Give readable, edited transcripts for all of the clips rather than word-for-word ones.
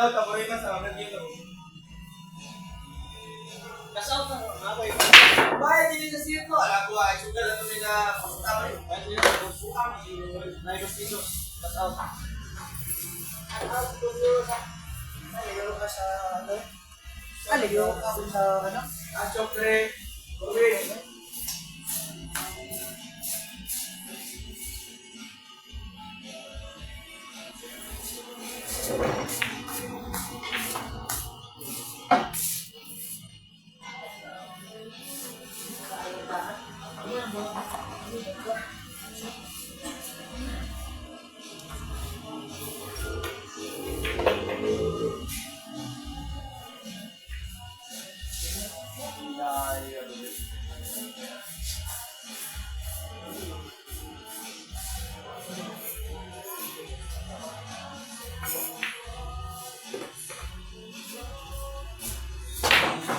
daw, taboy ka sa mga dito. Kasaw ka, mga kayo. Bayad din sa sirko. Alam ko, ay sugal na ito nila pasutaw eh. Bayad din sa pasutaw. Naibos dito. Kasaw ka. Kasaw ko sa... Naligaro ka sa ano? Naligaro ka sa ano? Chokre. Kuwin.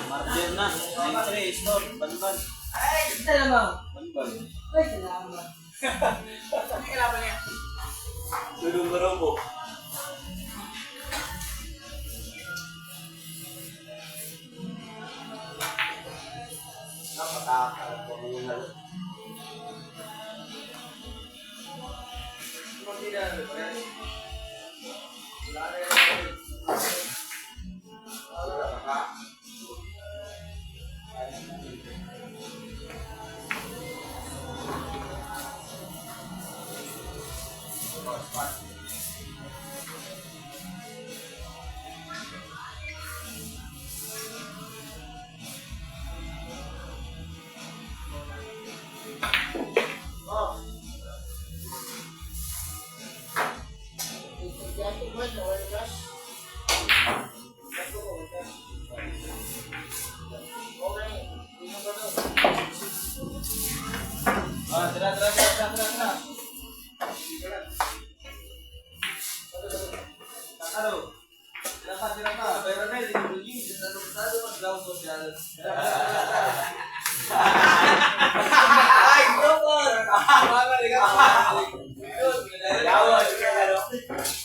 Mardian na. 93, store. Banban. Ay, kita naman. Banban. Ay, salamat. Ano kailangan niya? Dudong marobo. Napatakalan ko mo yung nalo. Hindi na nalo. Wala na yun. Wala na ka.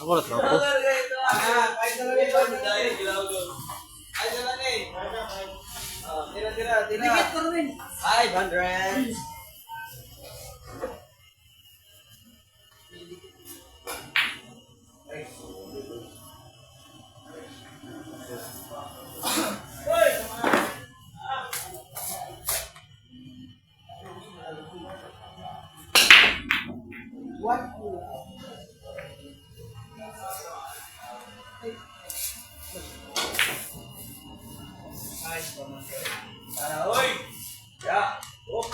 Ako na tropo. Dikit ko rin. 500. What? Hoy! Ya! Oh!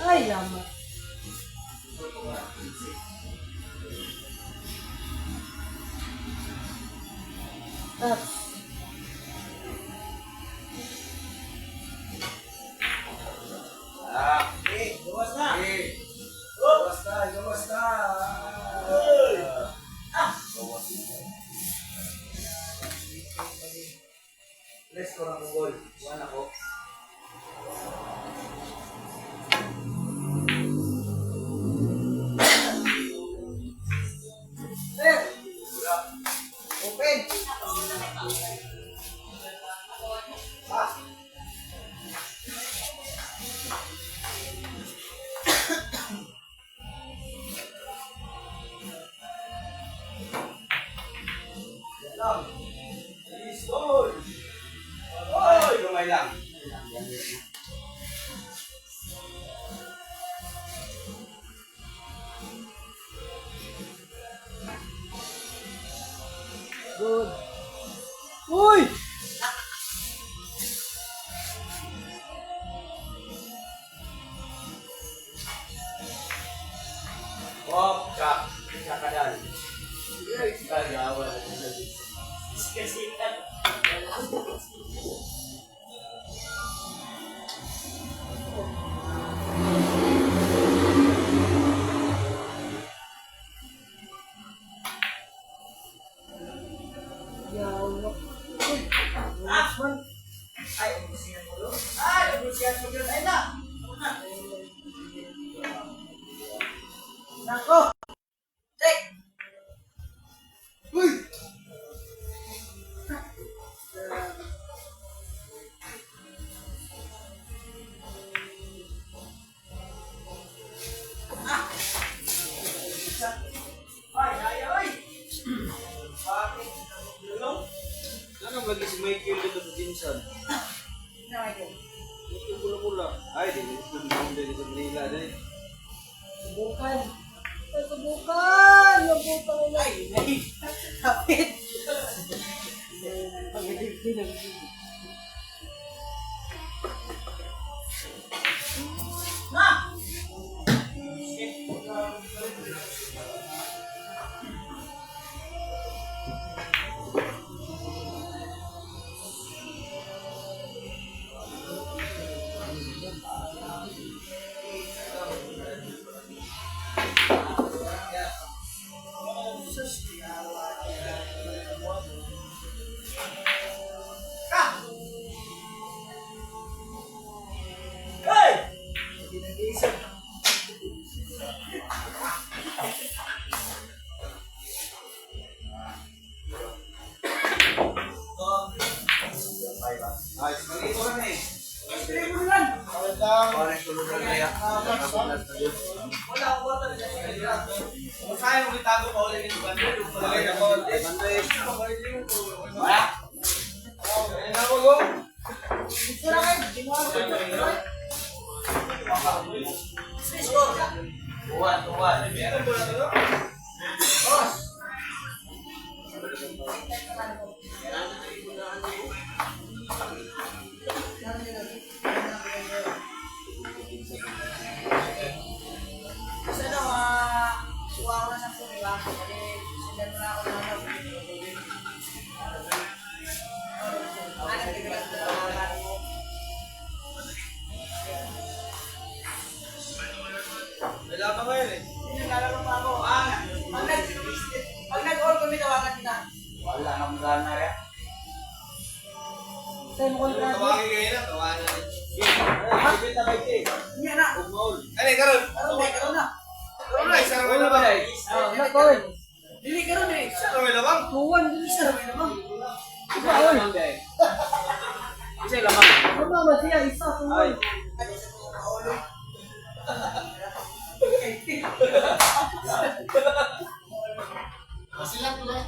Ay, lama. Let's ko ng goal. One ako. Sir, open. Yan lang. Please, goal! Oy! Lumay lang. Good. Uy! Hop, chak. Chakadal. Kagawa. Yawa. Uy! Last one. Ay, ubusihan mo doon. Ay, ubusihan mo doon. Ay na! Nako! Take! Uy! Ay, ay, ay! Bakit? Dulong? Anong lagi si Michael dito sa Jinsan? Ito pula-pula. Ay, di ko din sa Manila dahil. Subukan. Ay, subukan! Yung puta nila. Ay, ay. Kapit. Pag-ibig din. Na! Hey! Ay, ito na eh. Orange tulog na kaya. Wala akong water dyan. Masaya mo itago pa ulit yung bandit. Malay na ko. Bandit. Wala? Ayun ako go. Tuwan. Meron ba na ito? Boss! Kasi daw, suwa ko na sa pula. Kasi sundan mo na ako na ano. May laban ngayon eh. Naglalaro pa ako. Pag nag-all kami, tawagan kita. Wala nang gana rin. Same all brother. Tawagin kayo na, tawagin na. Bibit na bait eh. Hindi na. Ugmaul. Ano eh, karon? Karon na. Karon na, isa rin labang. Nag-all. Dili karon eh. Isa rin labang. Tuwan, dili siya rin naman. Isa lamang guys. Isa lamang. Ano naman siya, isa, tuwan. Masilat ko ba?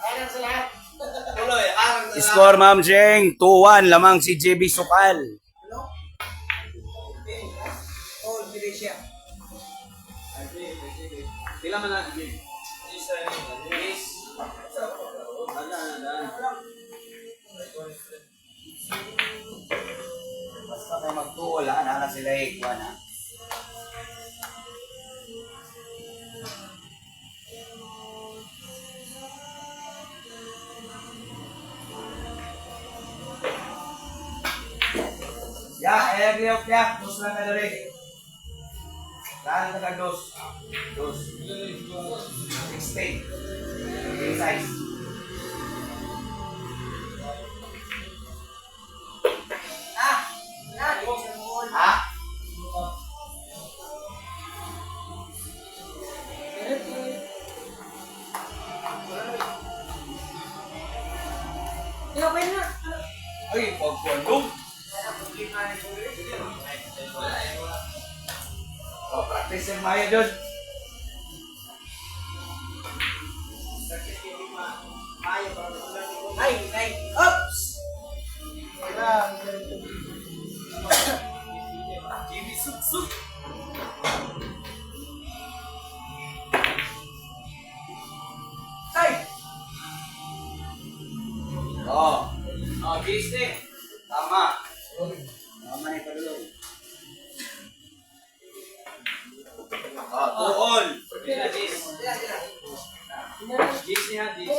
Kaya sa lahat. Score Ma'am Jeng, 2-1 lamang si JB Sukal. Hello? Oh, dili siya. Sila man natin. Yes. Basta kayo magtuol ha, na sila ikuan ha. Ya, agree of ya, terus lang ka na rin. Lahat na dos. Dos. 16. Big size. Ha? Ay, pagpundong. Oh, practice yung maya dun. Oops! JB suk-suk. Ay! Oh, Oh, bilis na eh. tama. Tama na yung padulong. Oh, tuon. Bilis na, Jis. Sila, sila. Jis niya, Jis.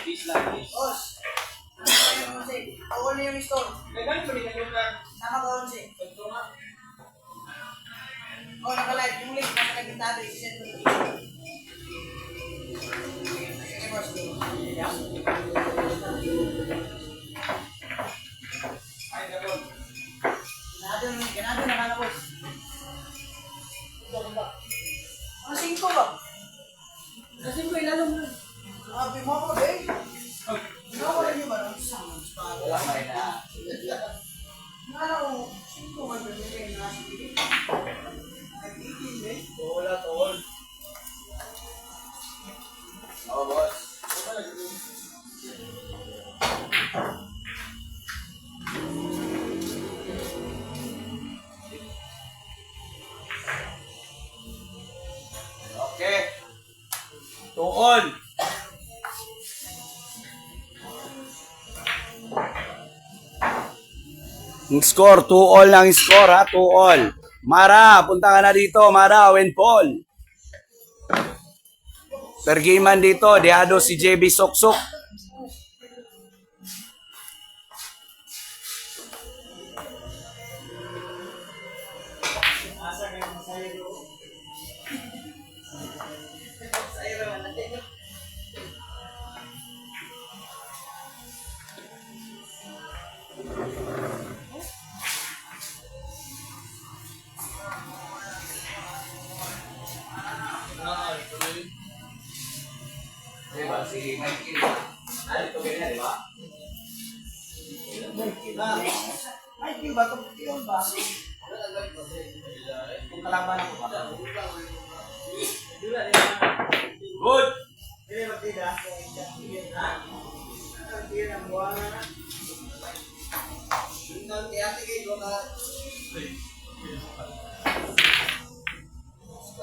Jis lang, Jis. Boss! Ano kasi? Ako na yung store. Kailan ko rin naglunan? Sama ko si. Oh, naka-live. Yung link, nasa kagitado. I-send mo. Sige, boss. Ay, gano'n. Ganado na kala, boss. Ang 5 ba? Ang 5 ilalong mo. Sabi mo ako, eh. Ginawa rin yung ba? Wala pa rin na. Nala ko, 5 man bibigay na sige. Ay, 18, eh. Wala, tuon. Oh, boss. Okay. Tuon. Ang score, 2-all lang score ha, 2-all. Mara, punta ka na dito, Mara, Owen Paul. Per game man dito, Deado si JB Soksok. Diba, si Mikey, dito ganyan, di ba? Ay, di ba? Yun ba? Kung kalaban ako ba? Good! Hindi ba tida? Ha? Hindi na buwan na. Hindi ate kayo na.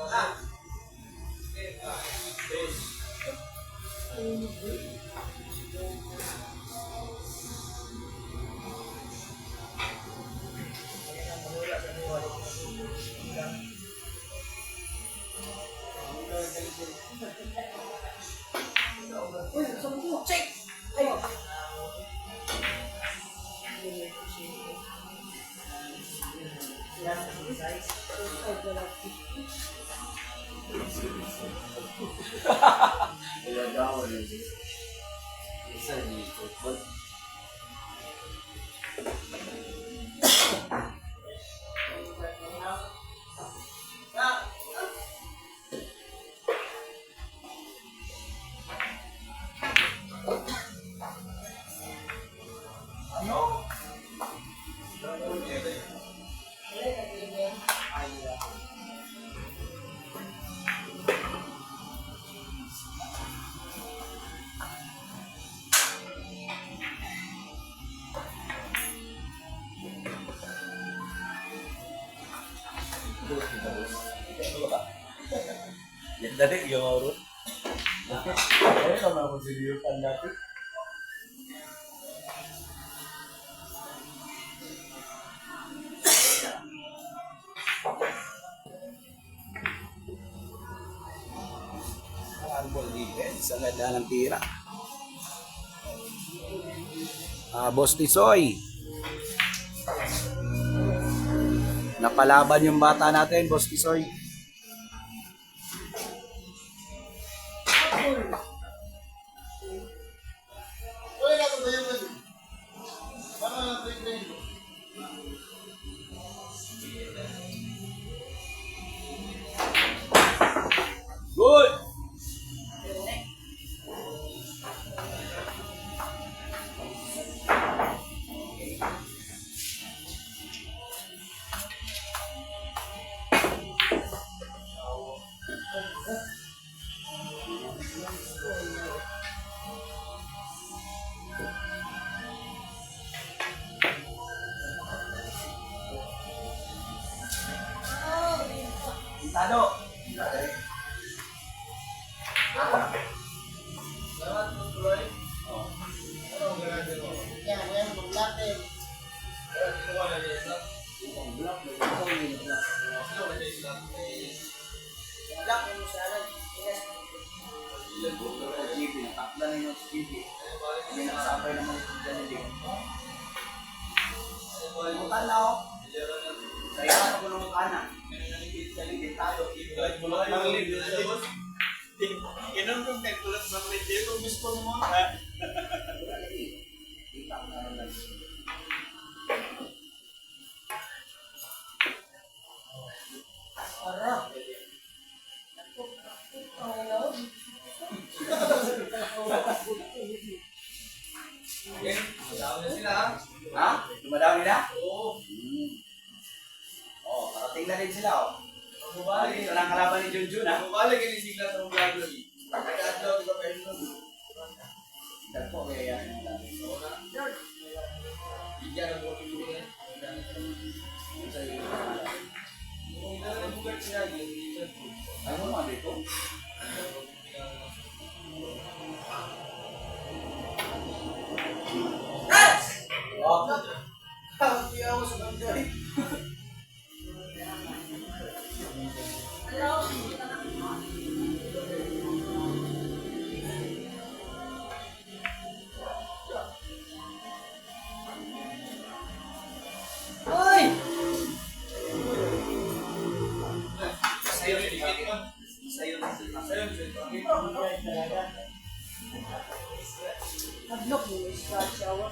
Ah. Uy, sabi ko, check! Ay! Yan dali, yung oro. Ay, naman ako siniyupan dati. Handball defense, ang ganda ng tira. Boss Tisoy. Napalaban yung bata natin, Boss Kisoy. Uy, nato ba yung ano? Paano na train? Good! Tado. Yan, yan, maglate. Wala ko mo sa alam. Yes. Takla na yung GP. May nakasabay naman ito dyan hindi. Mutan na ako. Kaya ka ko ng mukha na. Ganun kung nagkulat ng late dito, gusto mo. Para. Okay, dami na sila. Ha? Dumadami na? Oo. Oh, parating na rin sila oh. Bumalik. Ito lang kalaban ni Junjun ha. Bumalik yung sigla sa mga vlog lagi. Nag-adlaw, di ba pwede nun? Ito po kaya yan. Oo na. Bigyan ng buhay ko yan. Kung dala ng buhay sila, yung Ano mo dito? Oh, Hindi ako sa kanday. Hoy! Sa'yo, sinipit mo. Sa'yo, Hadlok mo sa shower.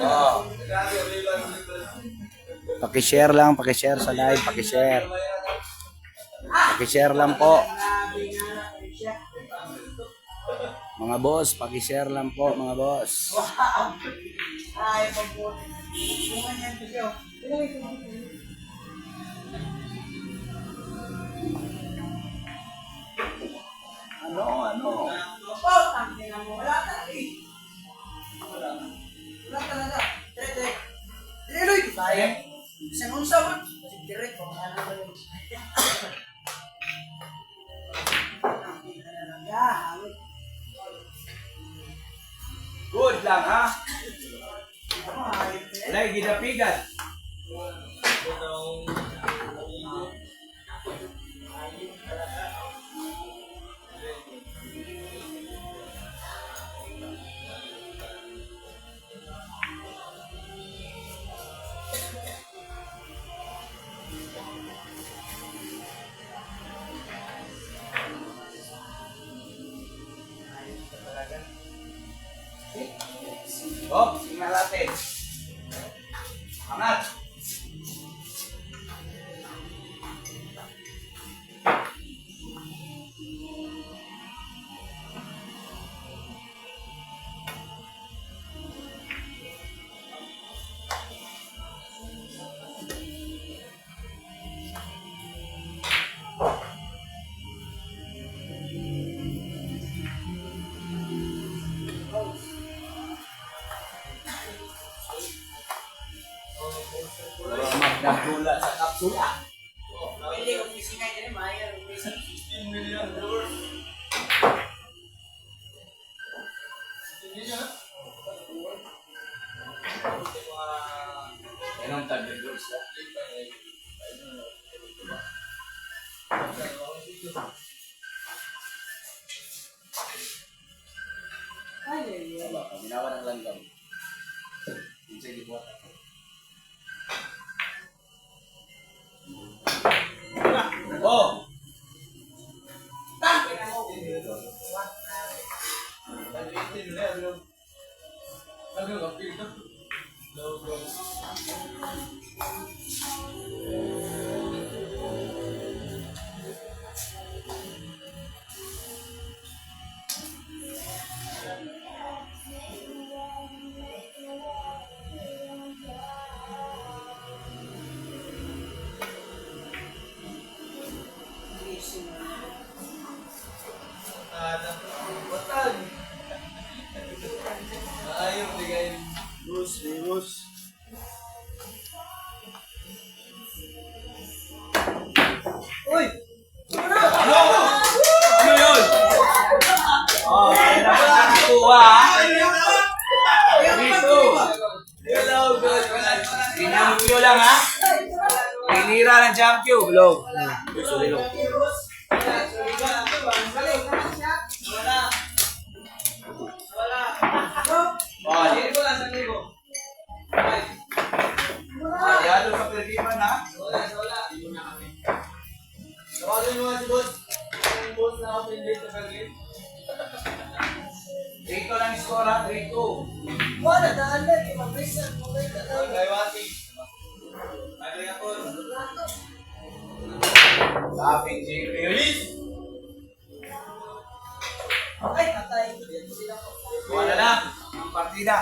oh. Paki-share lang, paki-share sa live, paki-share. Paki-share lang po. Mga boss, paki-share lang po, mga boss. Ay, pagbuti. Bungan yan ko siya. Ano? Oh, tangin na mo. Wala talaga eh. Wala talaga. Dire. Dire, ito tayo. Sa unsa man. Kasi dire ko. Ano ba yun? Tangin na lang. Hamit. Good lang ha. Ano, hayop eh. Wala, gidapigan. Oh, tingnan natin. Angat. Magdadula sa kapsula. Pwede kung isingay din, mahal. 16 million dollars. Yan ang target goals na. Batag. Ayaw, bigay. Virus. Uy! Ano yun? Oh, kaya naman nakuha, ha? Dito. Pinampyo lang, ha? Pinira ng champion. Bilog. Gusto bilog. Oh, dito ko lang sa libo. Yado sa pergiman, ha? Tawagin mo nga si boss. Yung boss na open date sa Berlin. 3-2 lang yung score, ha? 3-2. Wala, daan na. Mag-reset. Kay Wati. Ay, ako. Lapit, JP. Release! Ay, patay. Wala na. Ang partida.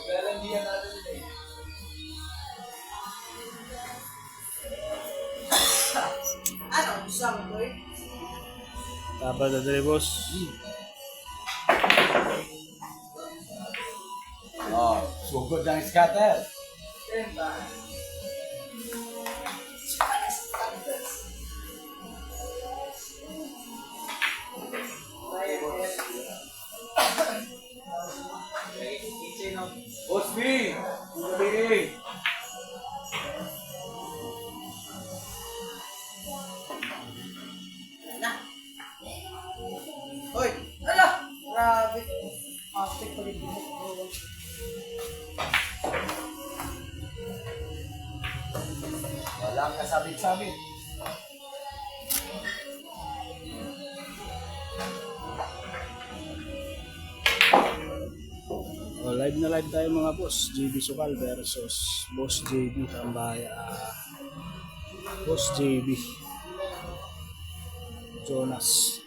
Galandian natin sila eh. Ano? Isang boy? Dapat na dali, boss. Oh, sugod ng scatter. Boss B, Bili. Hoy! Ala! Grabe. Plastic pa rin. Walang kasabit-sabit. Oh, live na live tayo mga boss. JB Sukal versus Boss JB Tambaya. Boss JB Jonas.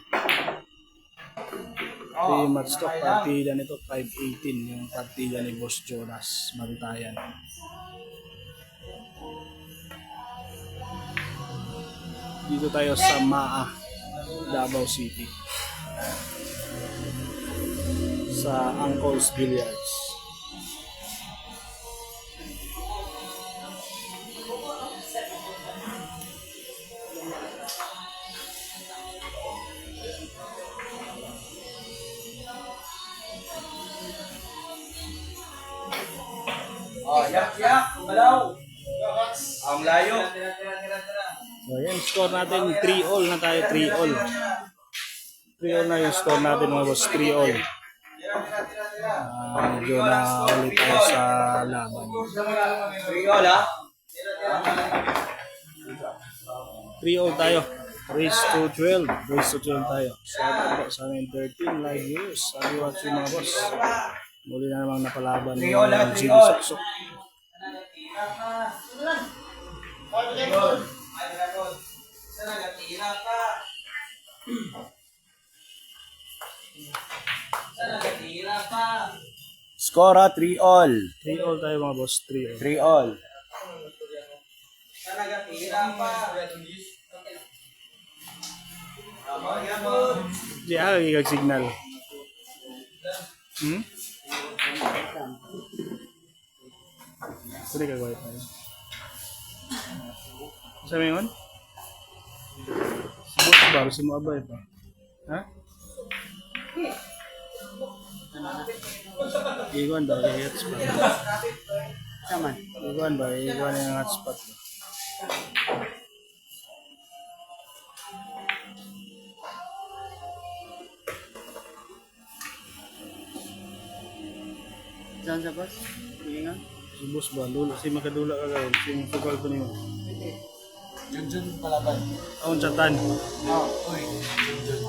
Free match to. Partida nito 5-18 yung partida ni Boss Jonas Mantayan. Dito tayo sa Maa, Davao City. Sa Uncle's Billiards. Oh, yak. Malaw. Ang layo. So, yan, score natin 3-all na tayo, 3-all. 3-all na yung score natin mga boss, 3-all. Medyo na ulit tayo sa laban. Ringol, ha? 3-all tayo. Race to 12. Race to 12 tayo. Shout out po sa aming 13 live viewers. Sabi watch yung mga boss. Muli na namang napalaban ng GB Soksok. Score, ha? 3-all. 3-all tayo mga boss, 3-all. 3-all. Di ako ikag-signal. Hmm? Pwede ka wifi. Sabi mo yun? Subot ba? Gusto mo abay pa? Ha? Iwan ba? I-hotspot. Saman. Iwan ba? Iwan yung hotspot. Saan sa boss? Hindi nga. Si boss ba? Lula. Si makadula ka gawin. Si sukal ko niyo. Junjun palaban. Aon chatan. Uy. Junjun.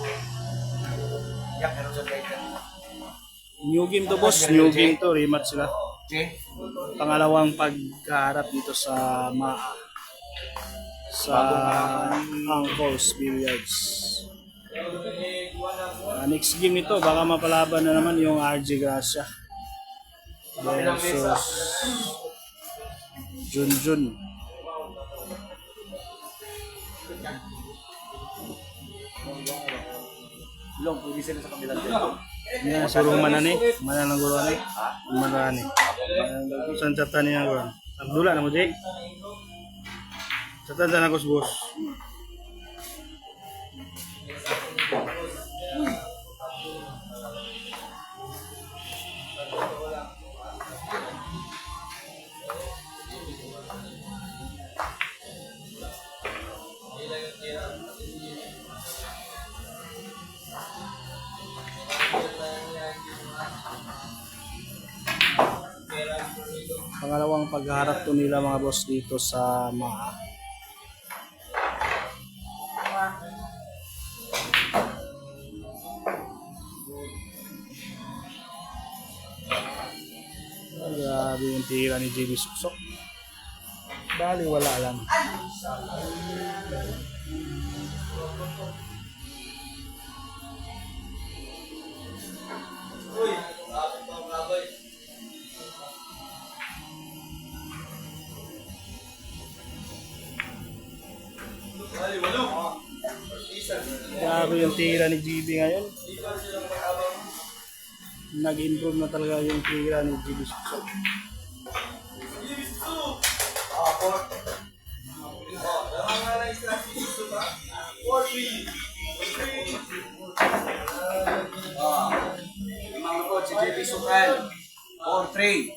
Yak, meron sa kaitan. New game to boss. New game to. Rematch sila. Okay? Pangalawang pagkaharap dito sa Maa. Sa Uncle's Billiards. Next game nito, baka mapalaban na naman yung RJ Gracia. versus Junjun. Long, pwede sila sa kabilang dito. Yan, surong manani. Mananang gulani. Manani. Saan chatan niya gulani? Abdullah na mo, Jay. Chatan dyan ako sa boss. Pangalawang pagharap to nila mga boss dito sa MAA. Grabe yung tira ni JB Suksok. Bali wala lang. Uy, kapit pa ang baboy. Ay, walo. Grabe yung tira ni JB ngayon. Nag-improve na talaga yung tira ni JB Suksok. Limang po si JB Sukal. 4-3.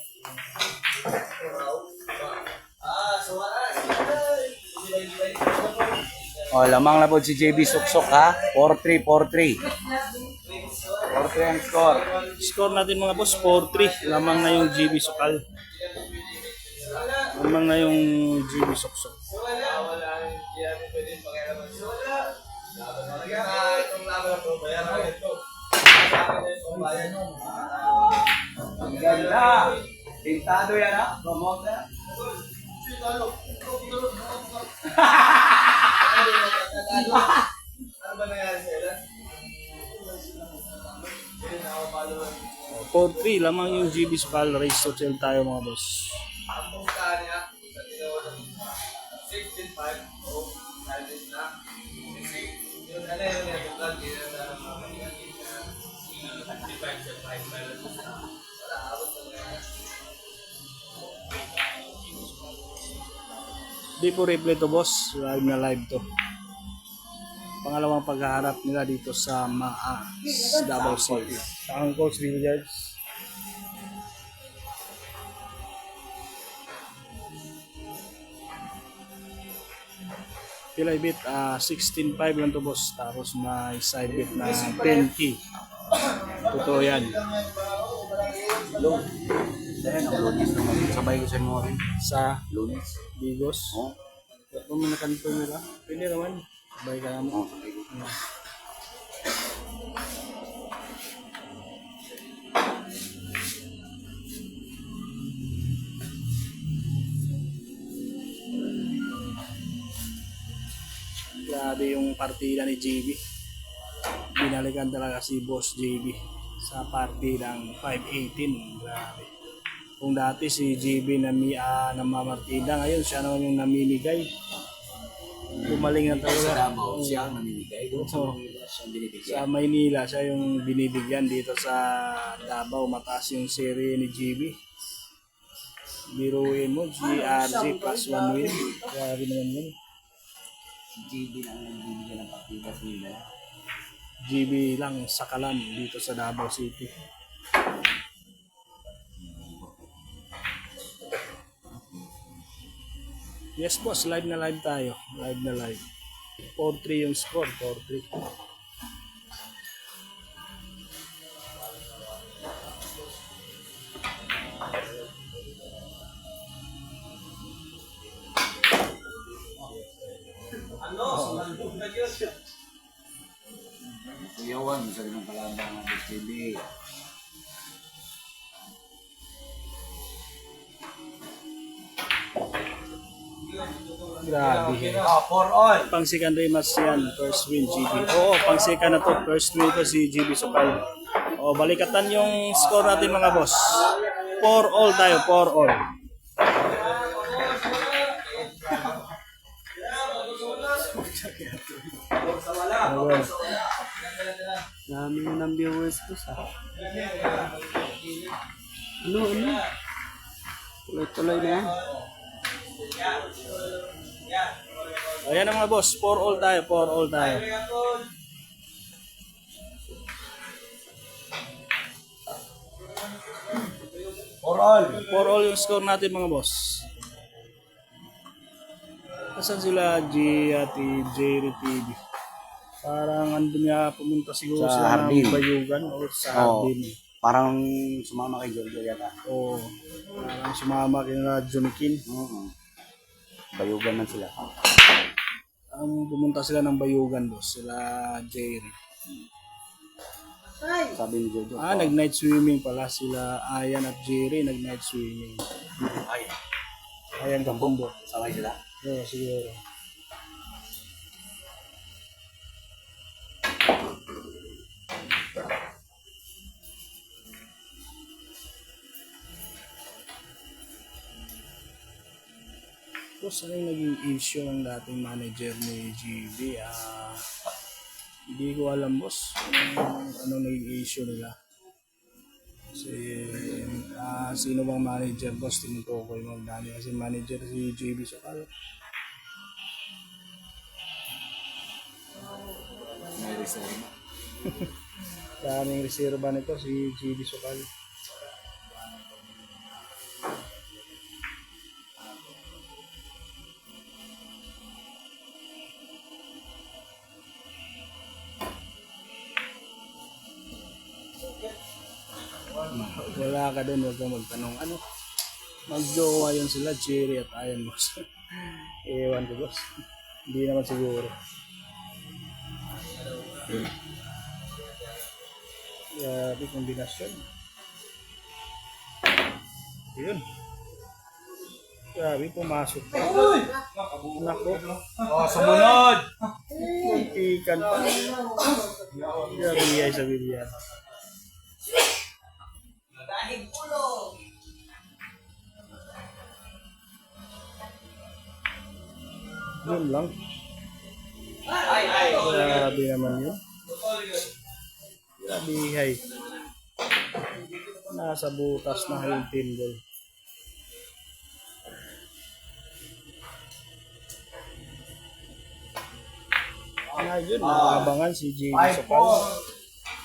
Oh, lamang na po si JB Suksok ha. 4-3, 4-3. 4-3 ang score. Score natin mga boss, 4-3. Lamang na yung JB Sukal. Lamang na yung JB Suksok. Ang ganda. Pintado yan ha. Promote na. Ano ba nangyari sa ilan? 4-3, lamang yung JB Sukal. Race to tell tayo mga boss. Ang puntaan niya sa tinawa ng 16-5 o 19 na. Kasi yung ano yun yung vlog yun na mga 55 sa 5 wala abot na nga. Di po replay to boss, live na live to. Pangalawang paghaharap nila dito sa MAA, Davao City. Ang coach Williams. Pilay bit, 16.5 lang to boss. Tapos may side bit na 10K. Totoo yan. Long. Dahil ang lunes naman. Sabay ko sa mga rin. Sa Lunes. Bigos. Oh. Kung may nakanto nila, pwede naman. Sabay ka naman. Oh, sabay ko. Grabe yung partida ni JB. Binalikan talaga si Boss JB sa partidang 5-18. Grabe. Kung dati si JB namamartida, ngayon siya naman yung namimigay. Gumaling na Sa talaga. Davao, siya ang namimigay. Doon sa Manila, siya ang binibigyan. Sa Maynila, siya yung binibigyan. Dito sa Davao, mataas yung serie ni JB. Biruin mo, GRG plus 1 win. Grabe naman yun. Si JB lang ang nagbibigyan ng partida sa nila. GB lang sakalan dito sa Davao City. Yes boss, live na live tayo. Live na live. 4-3 yung score, 4-3. Ano? Sumalbog na yun. Kuyawan, sa ganang kalabang ng JB. Grabe. Oh, 4-all. Pang secondary match yan, first win GB. Oo, pang second na to, first win to si GB Sukal. O, balikatan yung score natin mga boss. for all tayo, for all. Ayun. Dami mo ng viewers ko sa. Ano? Tuloy-tuloy na yan. Ayan ang mga boss, for all tayo, for all tayo. For all. For all yung score natin mga boss. Asan sila Ate Jerry TV? Parang andun nga pumunta siguro Sa sila Hardin. ng Bayugan o sa Oo. Hardin. Parang sumama kay Jojo yata. O parang sumama kina Junikin. Bayugan man sila. Ang pumunta sila ng Bayugan boss, sila Jerry. Sabi ni Jojo. Nag-night swimming pala sila Ayan at Jerry, nag-night swimming. Ay, Ayan Gambombo. sabay sila. Oo, siguro. Tapos ano yung naging issue ng dating manager ni GB? Hindi ko alam boss ano naging issue nila. Kasi sino bang manager boss? Tinutukoy mo dali kasi manager si GB Sokal. May reserva. Daming reserva nito si GB Sokal. Wala ka doon, huwag kang magtanong. Ano? Mag-jowa yun sila, Cherry at Ayan, boss. Ewan ko, boss. Hindi naman siguro. Grabe kombinasyon. Yun. Grabe, pumasok pa. Nako. Sumunod! Muntikan pa. Grabe ay sa bilyan. Yun lang. Grabe naman yun. Grabe hay. Nasa butas na yung pinball. Yun, naabangan si JB Sokal.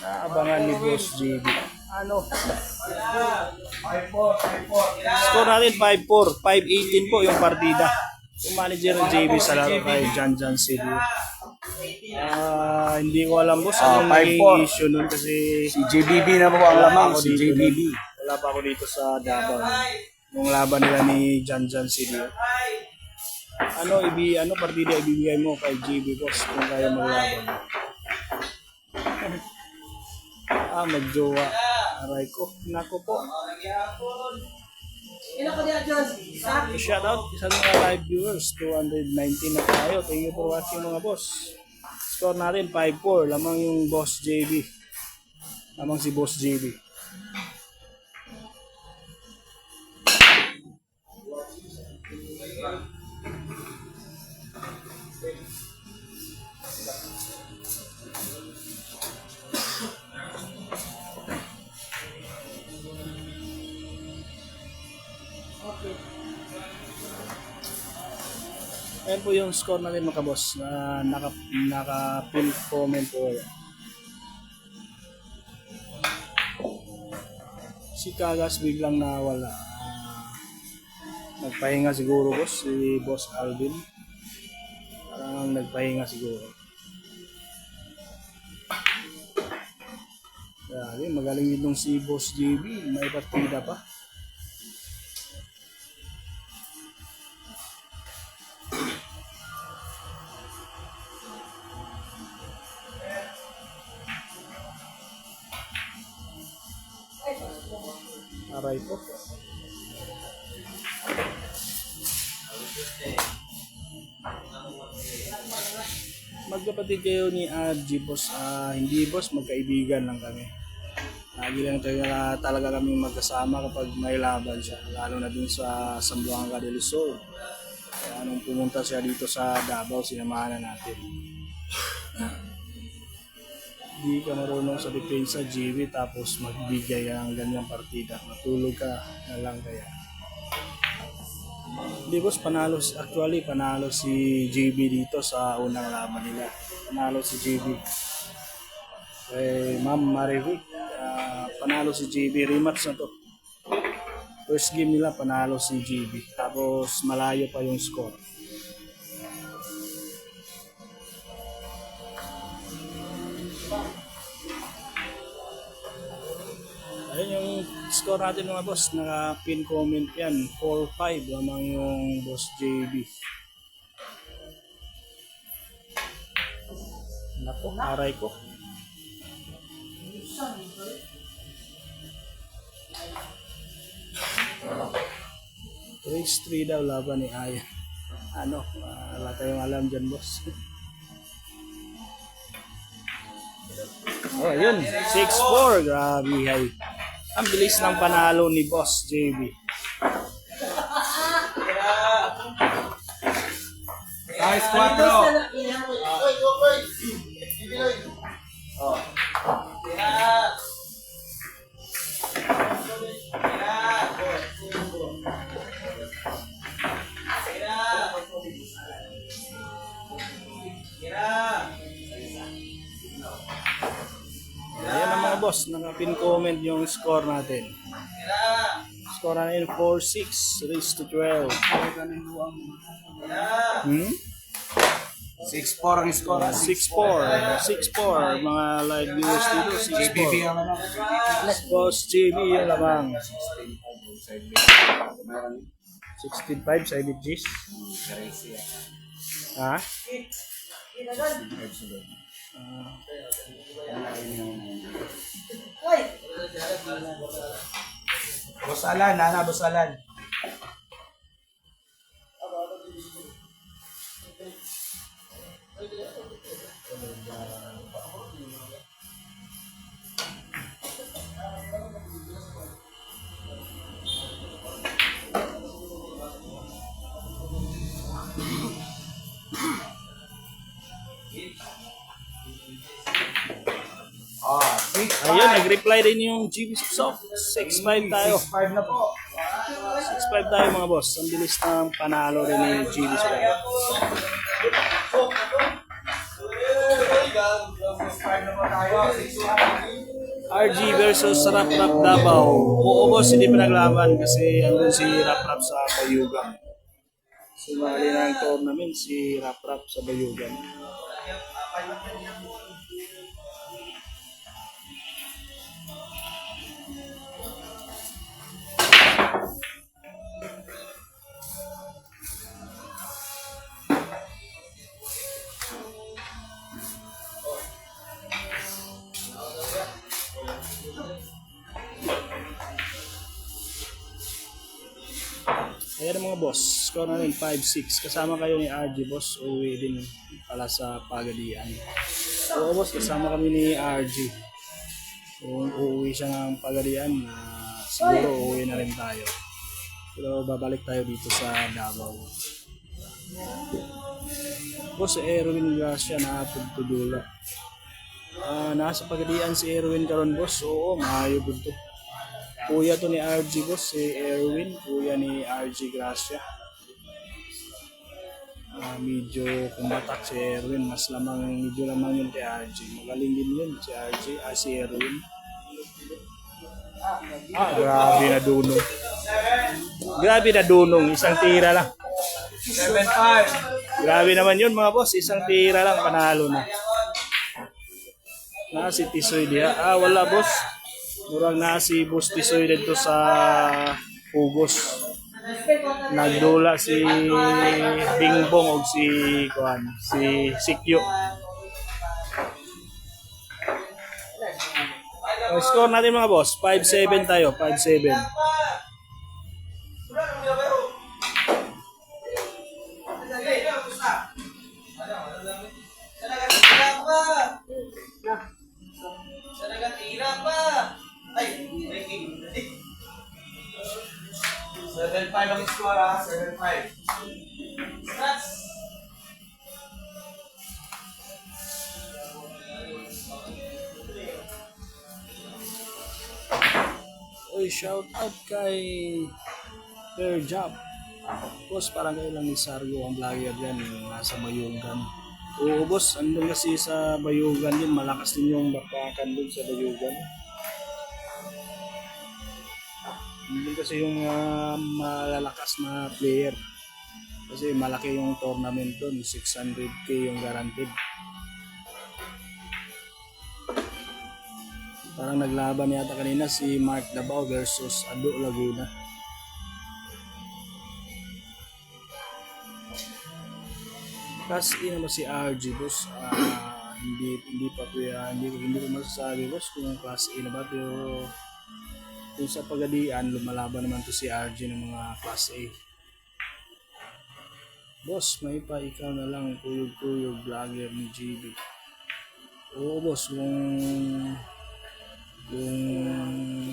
Naabangan ni Boss JB. Ano? 5-4. Score natin 5-4. 5-18 po yung partida. Yung manager ng JB sa laro kay Jan City. Hindi ko alam boss anong naging 5-4. issue nun kasi Si JBB na po ang lamang. Si JBB. wala pa ako dito sa Davao. Yung laban nila ni Jan City. Ano partida ibibigay mo kay JB boss kung kaya maglaban? Magjowa. Aray ko. Nako po. Shout out sa mga live viewers. 219 na tayo. Thank you for watching mga boss. Score natin 5-4. Lamang yung Boss JB. Lamang si Boss JB. Ayan po yung score natin mga boss na naka-pin comment po. Si Kagas biglang nawala. Nagpahinga siguro boss, si Boss Alvin. Parang nagpahinga siguro. Grabe, magaling itong si Boss JB. May partida pa. Aray po. Magkapatid kayo ni RG boss. Hindi boss, magkaibigan lang kami. Lagi lang talaga kami magkasama kapag may laban siya. Lalo na dun sa Zamboanga del Sur. Kaya nung pumunta siya dito sa Davao, sinamahan na natin. Hindi ka marunong sa depensa, GB, tapos magbigay ka ng ganyang partida. Matulog ka na lang kaya. Hindi boss, panalo si GB dito sa unang laban nila. Panalo si GB. Ma'am Marivic, panalo si GB, rematch na to. First game nila, panalo si GB. Tapos malayo pa yung score. Ayun yung score natin mga boss, naka-pin comment yan, 4-5 lamang yung boss JB. Nako, aray ko. Race 3 daw laban ni Ayan. Wala tayong alam dyan boss. Oh, ayun. 6-4. Grabe, hay. Ang bilis ng panalo ni Boss JB. Nice 4. Oh. Ayan ang mga boss, naka-pin comment yung score natin. Score natin 4-6, race to 12. 6-4 ang score. 6-4, mga live viewers dito, 6-4. Boss JB yung lamang. 16-5 sa Ibit G's. Ha? Hoy! Bosalan, Nana, bosalan. Ayun, nag-reply din yung GB Suksok. 6-5 tayo. 6-5 na po. 6-5 tayo mga boss. Ang bilis ng panalo rin ni GB Suksok. 6-5 na po tayo. 6-5. RG versus Rap Rap Davao. Oo boss, hindi pa naglaban kasi andun si Rap Rap sa Bayugan. Sumali na ang tournament si Rap Rap sa Bayugan. Ayan mga boss, score namin 5-6. Kasama kayo ni RG boss, uwi din pala sa Pagadian. Oo boss, kasama kami ni RG. Kung uuwi siya ng Pagadian, siguro uuwi na rin tayo. Pero babalik tayo dito sa Davao. Boss, si Erwin Gracia na pagtudula. Nasa Pagadian si Erwin karon boss, oo, maayo to. Kuya to ni RG boss, si Erwin, kuya ni RG Gracia. Medyo kumbatak si Erwin, medyo lamang yun kay RG. Magaling din yun si RG, si Erwin. Grabe na dunong. Grabe na dunong, isang tira lang. 7-5. Grabe naman yun mga boss, isang tira lang, panalo na. Si Tisoy diha. Wala boss. Murang na si Boss Tisoy dito sa Pugos. Nagdula si Bingbong o si Sikyo. Score natin mga boss, 5-7 tayo, 5-7. 7-5 ang score ha. 7-5. Stats! Uy, shout out kay Fair Job. Boss, parang kayo lang ni Sargo ang vlogger yan, yung nasa Bayugan. Oo boss, andun kasi sa Bayugan yun, malakas din yung bapakan dun sa Bayugan. Andun kasi yung malalakas na player. Kasi malaki yung tournament dun, 600k yung guaranteed. Parang naglaban yata kanina si Mark Dabao versus Ado Laguna. Class A naman si RG boss. Hindi pa po yan, hindi ko masasabi boss kung class A na ba, pero kung sa pagadian lumalaban naman to si RG ng mga class A. Boss, may pa ikaw na lang kuyog vlogger ni GB. Oo boss, kung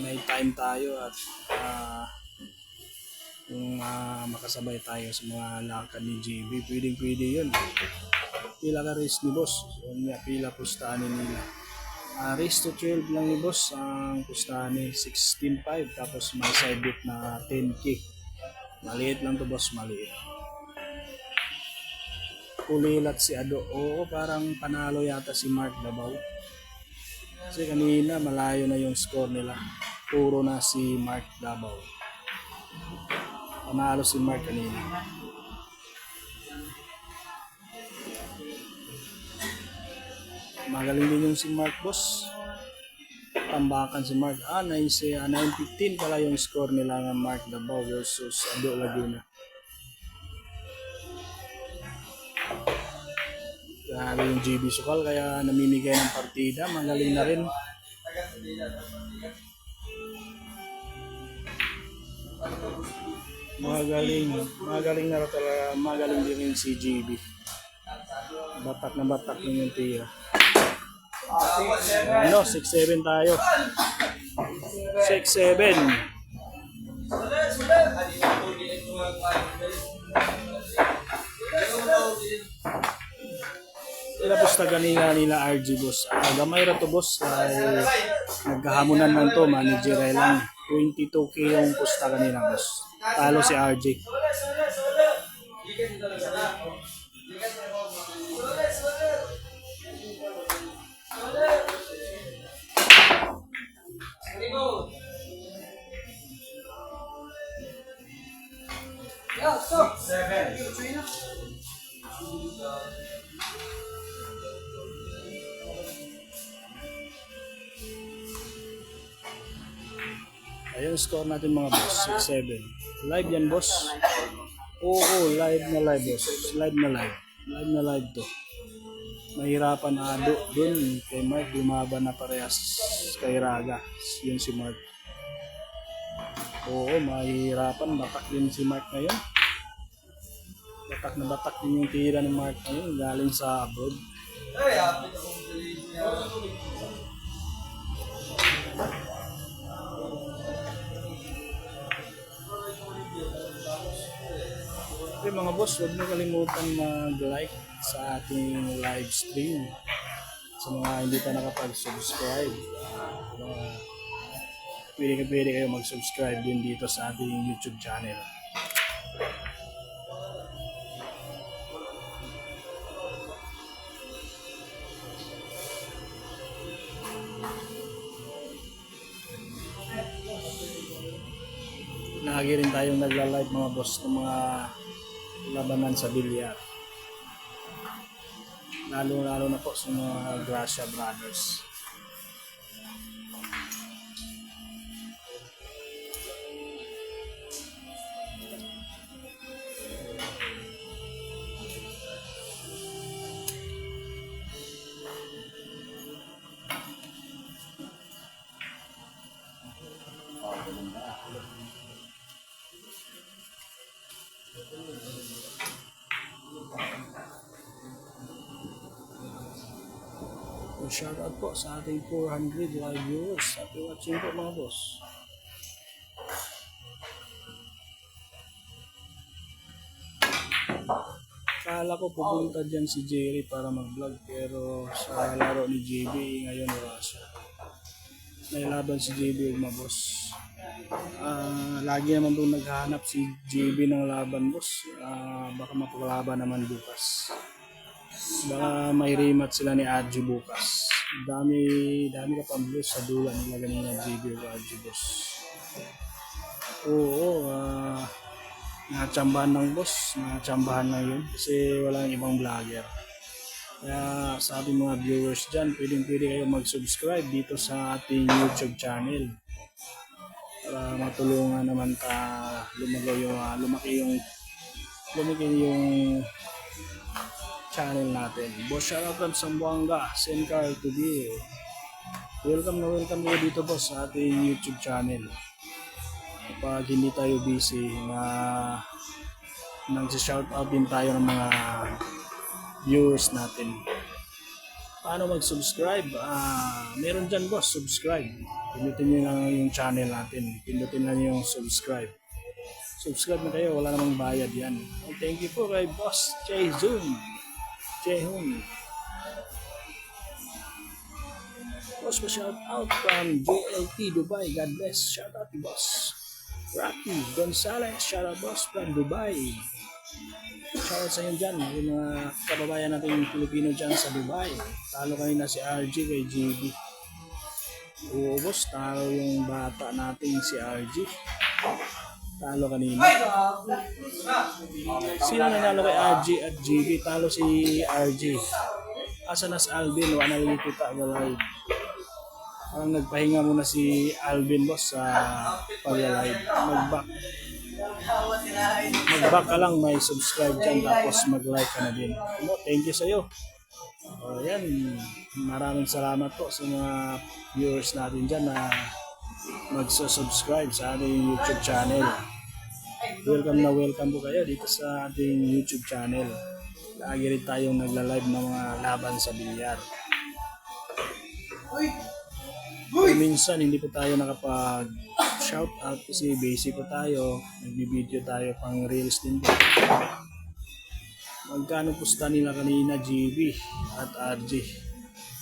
may time tayo at kung makasabay tayo sa mga lakad ni GB, pwede yun. Pila ka race ni boss, so niya pila pustahan nila. Race to 12 lang ni boss ang pustahan ni 16.5, tapos may side bet na 10k. Maliit lang to boss, maliit. Kulilat si Ado. Oo, parang panalo yata si Mark Dabao. Kasi kanina malayo na yung score nila. Puro na si Mark Dabao. Panalo si Mark kanina. Magaling din yung si Mark boss. Tambakan si Mark. 9-15 pala yung score nila ng Mark Dabao versus Ado Laguna. Grabe yung GB Sukal kaya namimigay ng partida. Magaling na rin. Magaling na talaga, magaling din rin si GB. Batak na yung tira. 6-7 tayo. 6-7. Tapos na ganina nila RG boss. Gamay ra to boss. Nagkahamunan man to, manager lang. 22k yung pusta kanina boss. Talo si RJ. Yo, stop! 7. Ayun, score natin mga boss, 6-7. Live yan boss. Oo, live na live boss. Live na live. Live na live to. Mahirapan Ado dun kay Mark, lumaban na parehas kay Raga. Yun si Mark. Oo, mahirapan. Batak din si Mark ngayon. Batak din yung tira ni Mark ngayon. Galing sa abroad. Okay mga boss, huwag niyo kalimutan mag-like sa ating live stream. Sa mga hindi pa nakapag-subscribe, pwede kayo mag-subscribe din dito sa ating YouTube channel. Lagi rin tayong nagla-live mga boss ng mga labanan sa bilyar. Lalo na po sa mga Gracia Brothers. Shoutout po sa ating 400 live viewers. Happy watching po mga boss. Akala ko pupunta dyan si Jerry para mag-vlog pero sa laro ni JB ngayon wala siya. May laban si JB ugma boss. Lagi naman doon naghahanap si JB ng laban boss. Baka mapaglaban naman bukas. Baka may rematch sila ni RG bukas. Dami ka pang boss sa dula nila ganina JB o RG boss. Oo, natsambahan ng boss, natsambahan na yun kasi walang ibang vlogger. Kaya sa ating mga viewers dyan, pwede kayo mag-subscribe dito sa ating YouTube channel para matulungan naman lumaki yung channel natin. Boss, shoutout from Zamboanga, Sencar TV. Welcome kayo dito boss sa ating YouTube channel. Kapag hindi tayo busy nag-shoutout din tayo ng mga viewers natin. Paano mag-subscribe? Meron dyan boss, subscribe. Pindutin nyo lang yung channel natin. Pindutin lang yung subscribe. Subscribe na kayo, wala namang bayad yan. And thank you po kay Boss Jehun. Boss, shout out from JLT Dubai. God bless. Shout out to Boss Rocky Gonzalez. Shout out boss from Dubai. Shout out sa inyo dyan, yung mga kababayan natin yung Pilipino dyan sa Dubai. Talo kanina si RG kay JB. Oo boss, talo yung bata natin si RG. Talo kanina. Sino nanalo kay RG at JB? Talo si RG. Asa na si Alvin? Wala na rin kita live. Parang nagpahinga muna si Alvin boss sa pag-live. Mag-back ka lang, may subscribe dyan tapos mag-like ka na din. Thank you sa'yo. Yan, maraming salamat po sa mga viewers natin dyan na magsusubscribe sa ating YouTube channel. Welcome po kayo dito sa ating YouTube channel. Lagi rin tayong nagla-live ng mga laban sa bilyar. Minsan hindi po tayo nakapag-shout out kasi busy po tayo. Nagbi-video tayo pang reels din po. Magkano pusta nila kanina GB at RG?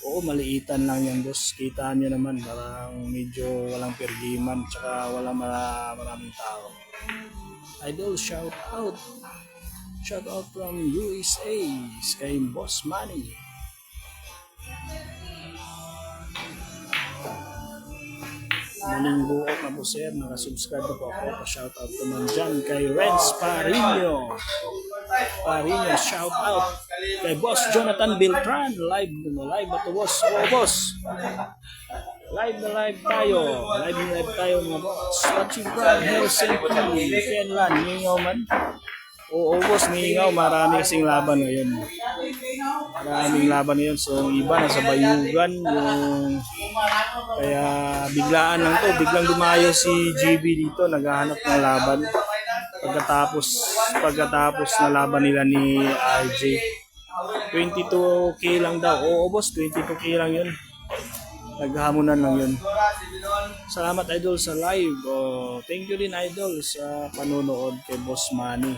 Oo, maliitan lang yan boss. Kita nyo naman, parang medyo walang pergiman tsaka walang maraming tao. Idol, shout out. Shout out from USA kay Boss Manny. Maling buok na po sir, nakasubscribe na po ako. Pa-shoutout naman dyan kay Renz Parino. Shoutout kay Boss Jonathan Beltran. Live ba to boss? Oo boss. Live tayo mga boss. Watching from Helsinki, Finland. Ningaw man. Oo boss, ningaw. Marami kasing laban ngayon. So iba na sa bayugan yung kaya biglaan lang to, biglang dumayo si GB dito, naghahanap ng laban pagkatapos na laban nila ni RJ. 22k lang daw. Oo boss, 22k lang yun, naghahamunan lang yun. Salamat idol sa live. Thank you din idol sa panonood kay Boss Manny.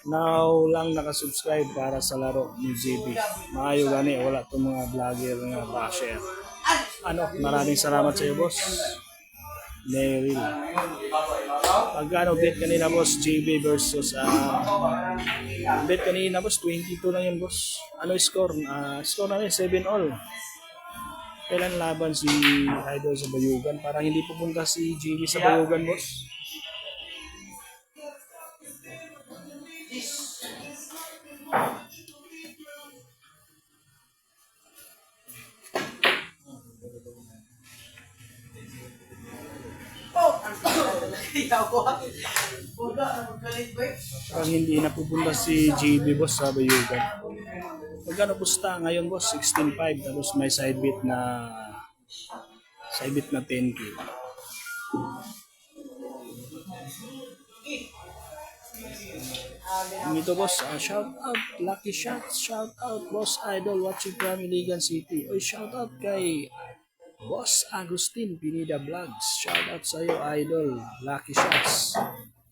Now lang nakasubscribe para sa laro ni JB. Maayo gani, wala itong mga vlogger nga basher. Maraming salamat sa iyo boss Neryl. Pagkano bet kanina boss JB versus bet kanina boss 22 lang yun boss. Ano score? Score na rin 7-all. Kailan laban si Idol sa Bayugan? Parang hindi pupunta si JB sa Bayugan boss. Parang hindi na pupunta si JB boss sa Bayugan. Magkano pusta ngayon boss? 16.5 tapos may side bet na 10k. Ito boss, shout out Lucky Shots, shout out Boss Idol watching from Iligan City. Oy, shout out kay Boss Agustin Pinida Vlogs. Shout out sa iyo Idol Lucky Shots.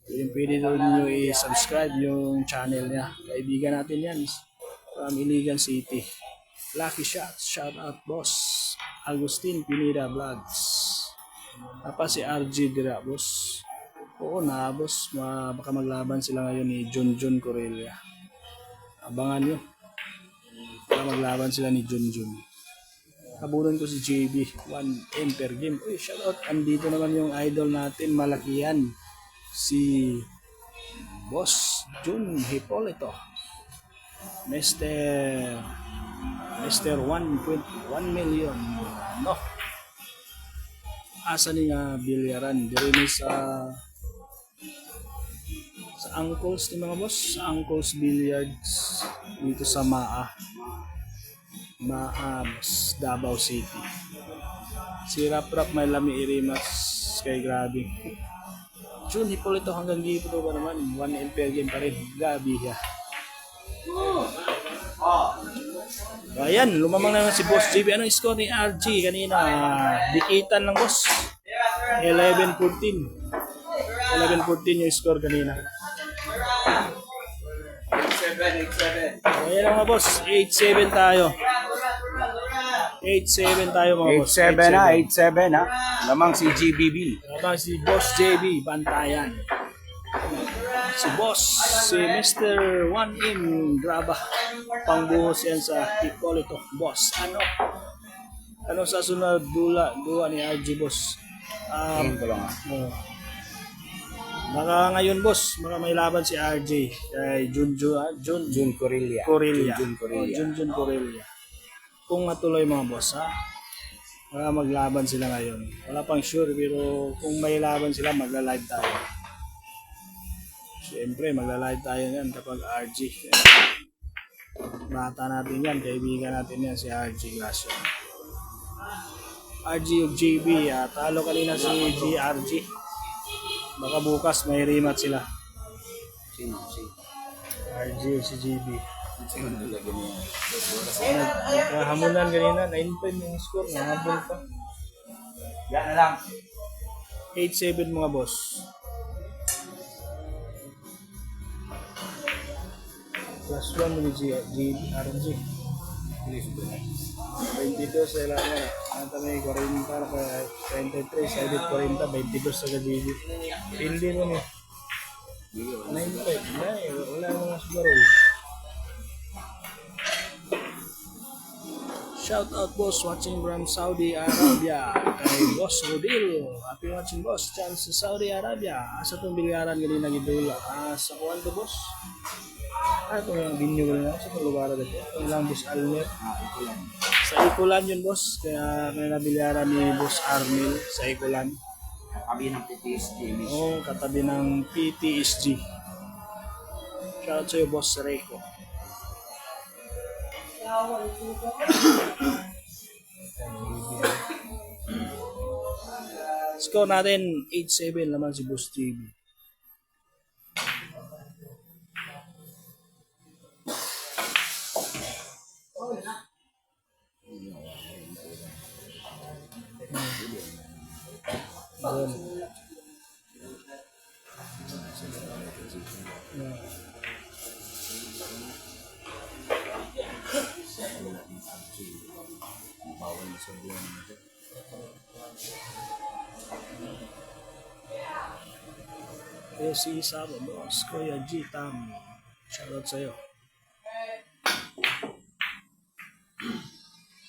pwede doon nyo i-subscribe yung channel niya. Kaibigan natin yan from Iligan City. Lucky Shots, shout out boss. Agustin Pineda Vlogs. Apa si RG Dira, boss. Oo na, boss. Baka maglaban sila ngayon ni Junjun Correlia. Abangan nyo. Baka maglaban sila ni Junjun. Habulon ko si JB. 1M per game. Uy, shoutout. Andito naman yung idol natin. Malaki yan. Si Boss Jun Hipolito. Mr. 1.1 million. No. Asa ni nga bilyaran. Diri ni sa Uncles ni mga boss. Sa Uncles Billiards. Dito sa Maabs, Davao City. Si Rap may lami irimas kay grabe. Jun Hipolito hanggang dito ba naman 1 per game pa rin. Gabi ya. Ayan, lumamang na naman si Boss JB. Anong score ni RG kanina? Dikitan lang boss. 11-14. 11-14 yung score kanina. 8-7. Ayan mga boss, 8-7 tayo. 8-7 tayo mga boss. 8-7 ha. Lamang si GBB. Lamang si Boss JB, bantayan. Si Boss, si Mr. 1M, graba. Pangbuhos yan sa Hipolito. Boss, ano sa sunod dua ni RG, boss? Baka ngayon, boss, baka may laban si RJ kay Jun Correlia. Junjun Correlia. Kung matuloy mga boss, ha? Baka maglaban sila ngayon. Wala pang sure, pero kung may laban sila, magla-live tayo. Siyempre, magla-live tayo yan kapag RG. Bata natin yan, kaibigan natin yan si RG Gracio. RG of JB, talo kanina si GRG. Baka bukas may rematch sila. RG of si JB. Hamunan kanina, 9-5 yung score, nahabol pa. Yan na lang. 8-7 mga boss. Plus 1 ni RG. 22 sa ilangan. Nanta may 40 na kaya 33, sa edit 40, 22 sa gajili. Hindi mo ni. 9-5. Wala mga sugarol. Shout out boss watching from Saudi Arabia kay Boss Rodil. Happy watching boss dyan sa Saudi Arabia. Asa itong bilyaran ganyan nagidula? Sa kuwan to boss? Itong yung binyo ganyan. Sa itong lugar na dito. Itong lang boss Almer. Sa Ikulan yun boss. Kaya may nabilyaran ni Boss Armil sa Ikulan. Kami ng PTSG. Oo, katabi ng PTSG. Shout out sa'yo boss Reiko. Score natin 8-7 naman si Boss JB. Si Sabo, boss, Kuya G, Tam. Shoutout sa'yo.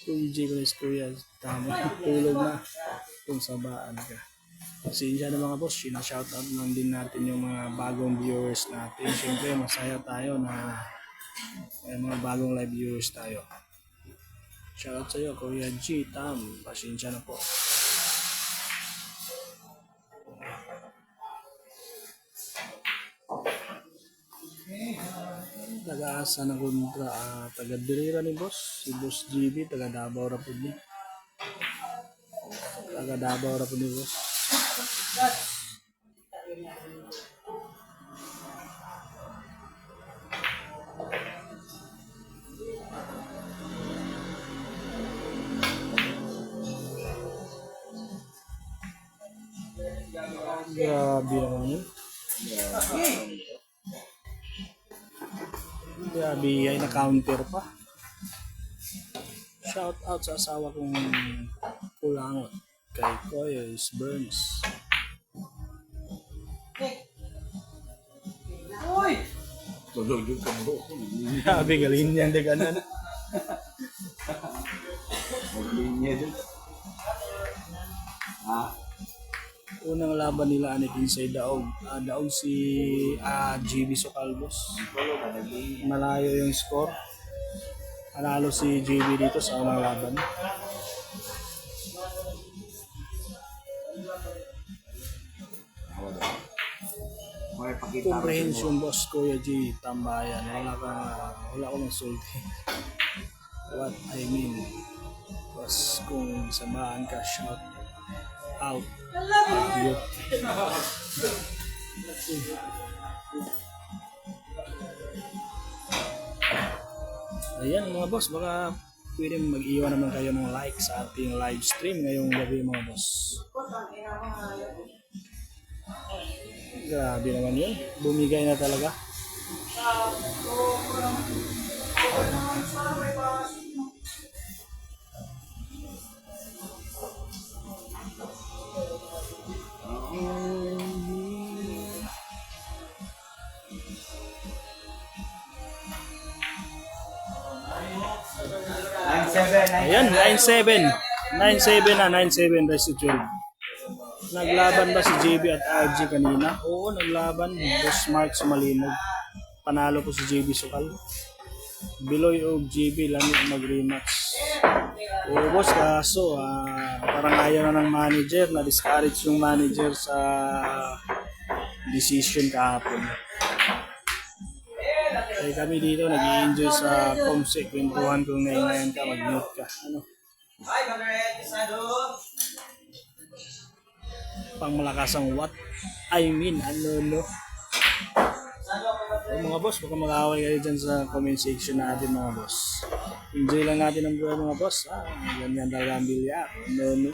Kuya G, Kuya Tam. Tulog na kung sabaan ka. Pasensya na mga boss, sinashoutout lang din natin yung mga bagong viewers natin. Siyempre, masaya tayo na may mga bagong live viewers tayo. Shoutout sa'yo, Kuya G, Tam. Pasensya na po. Taga-asa na kontra, taga-dirira ni boss, si Boss GB, taga-Davao ra po ni. Taga-Davao ra po ni boss. Grabe naman yun. Grabe, ay na-counter pa. Shout out sa asawa kong pulangot kay Koyos Burns. Uy! Tulog yung kambo. Grabe, galing niyan. Di ganan. Maglinya dyan. Unang laban nila ni Kinsay Daog. Daog si GB Socalvos. Malayo yung score. Panalo si GB dito sa unang laban. Comprehension boss Kuya G Tambayan. Wala ko ng sulti. What I mean was kung samahan ka, shout out. Yun. Ayan mga boss, baka pwede mag-iwan naman kayo ng like sa ating live stream ngayong gabi mga boss. Grabe naman yun, bumigay na talaga. Ayan, 9-7. 9-7 na, 9-7 race to 12. Naglaban ba si JB at RG kanina? Oo, naglaban. Boss Mark Sumalinog. Panalo po si JB Sukal. Biloy o JB lang mag-rematch. Oo, boss, kaso parang ayaw na ng manager. Na-discourage yung manager sa decision kahapon. Kaya kami dito nag-i-enjoy sa Comsec. Kwentuhan kung ngayon ka, mag-mute ka. Ano? Pang malakasang what I mean, ano. So, mga boss, baka mag-away kayo dyan sa comment section natin mga boss. Enjoy lang natin ang buhay mga boss. Ganyan talaga ang bilya. Ano.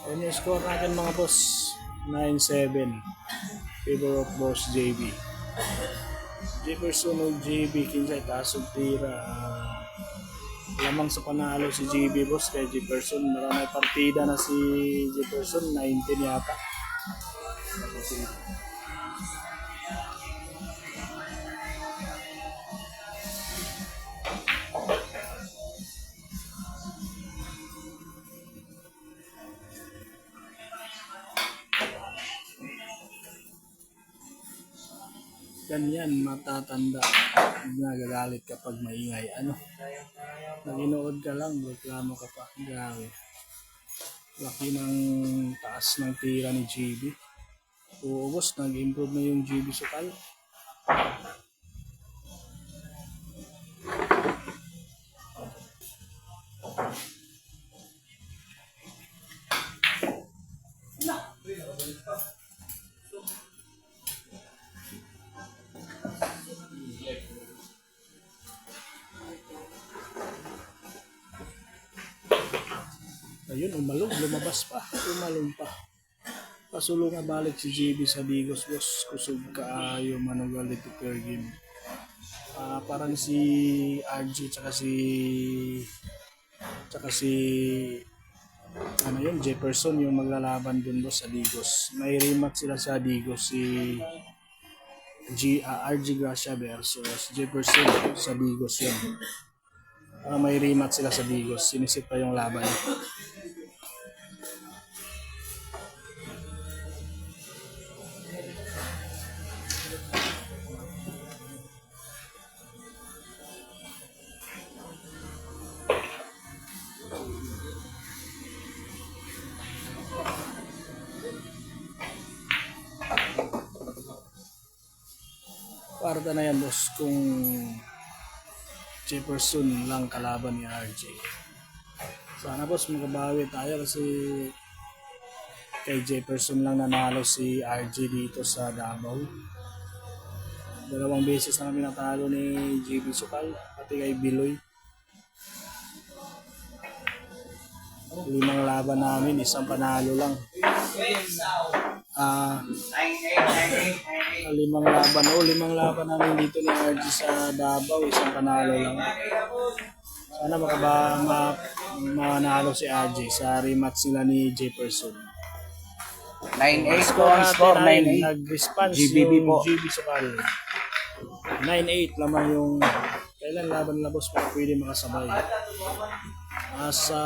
Ano yung score natin mga boss? 9-7. Favor of boss JB. Jefferson o JB Kinsay Tasog Tira. Lamang sa panalo si JB boss kay Jefferson. Maraming partida na si Jefferson. 19 yata. Ganyan matatanda, nagagalit kapag maingay. Ano? Naginood ka lang, reklamo ka pa. Grabe. Laki ng taas ng tira ni GB. Oo boss, nag-improve na yung GB Sukal. Ayun, lumabas pa, umalong pa. Pasulong nga balik si JB sa Digos, boss. Kusog kaayo manugalit to per game. Parang si RG tsaka si ano yun, Jefferson yung maglalaban dun boss sa Digos. May rematch sila sa Digos, si RG Gracia versus Jefferson sa Digos yun. May rematch sila sa Digos, sinisip pa yung laban. Kwarta na yan boss kung Jefferson lang kalaban ni RJ. Sana boss makabawi tayo kasi kay Jefferson lang nanalo si RJ dito sa Davao. 2 beses na kami natalo ni JB Sukal pati kay Biloy. 5 laban namin, isang panalo lang. 5 laban namin dito ni RJ sa Davao, isang panalo lang. Sana manalo si RJ sa rematch nila ni Jefferson. 9-8 po ang score, 9-8. Nag-response GBB yung po. GB Sukal. 9-8 lamang yung kailan laban na boss para pwede makasabay. Sa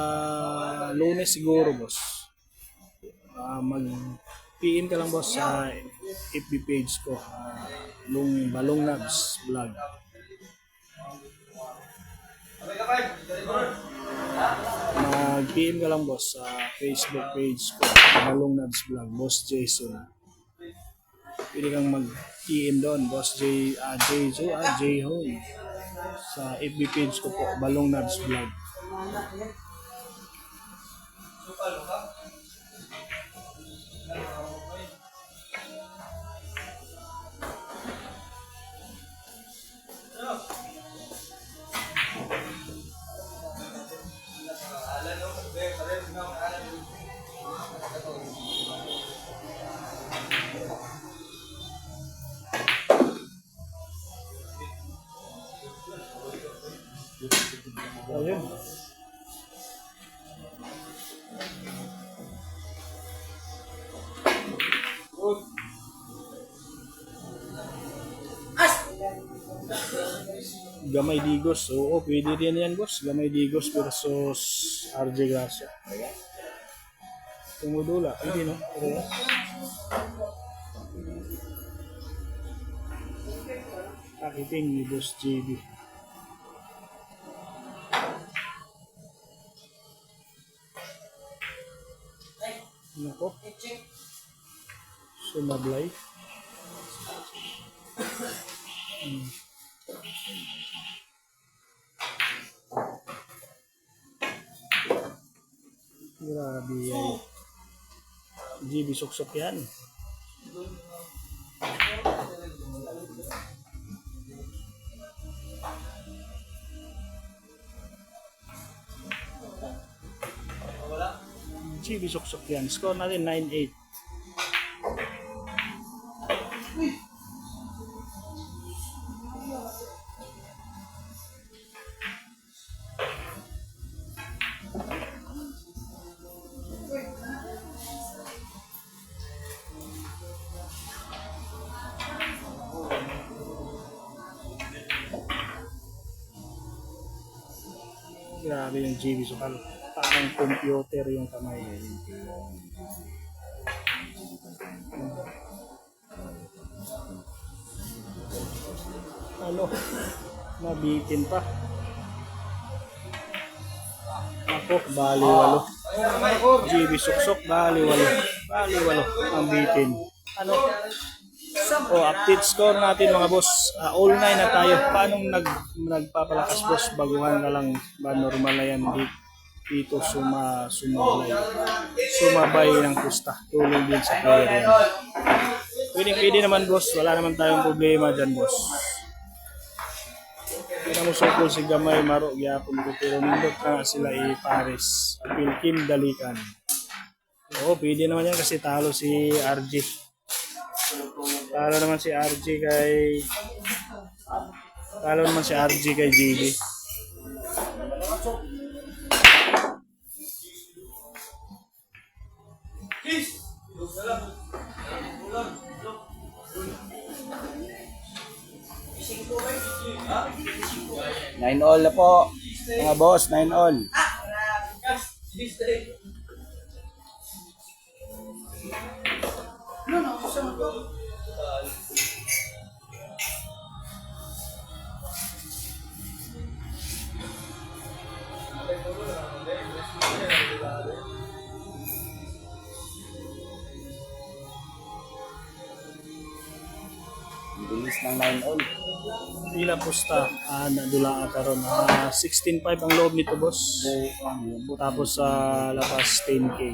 Lunes siguro boss. Mag-PM ka lang boss sa FB page ko. Balong Nabs Vlog. Mag-PM ka lang boss sa Facebook page ko. Balong Nabs Vlog. Boss Jason. Pwede kang mag-PM doon. Boss J-Ho. Sa FB page ko po. Balong Nabs Vlog. Ayun. Gamay Digos. Oo, pwede din yan boss. Gamay Digos versus RJ Gracia. Tumudula. Hindi no? Akiting ni Boss JB. Nako. Sumablay. Grabe yan. GB suksok yan. GB suksok yan. Score natin 9-8. Grabe yung GB Sukal. Parang computer yung kamay. Ano? Nabitin pa. Ako, baliwalo. GB Suksok, baliwalo. Baliwalo ang bitin. Ano? Update score natin mga boss. All 9 na tayo. Paano nagpapalakas boss? Baguhan na lang ba normal na yan dito sumabay ng pusta. Tulong din sa player yan. Pwede naman boss. Wala naman tayong problema dyan boss. Kita mo sukol si Gamay Maro gyapon ko pero nindot na sila Paris. Apil Kim Dalikan. Oo, pwede naman yan kasi talo si RJ. Talo naman si RJ kay JB. Nine all na po. Mga boss, 9 all. Bilis ng 9 all. Pila pusta, nadula karon 16.5 ang loob nito boss. Tapos sa labas 10K.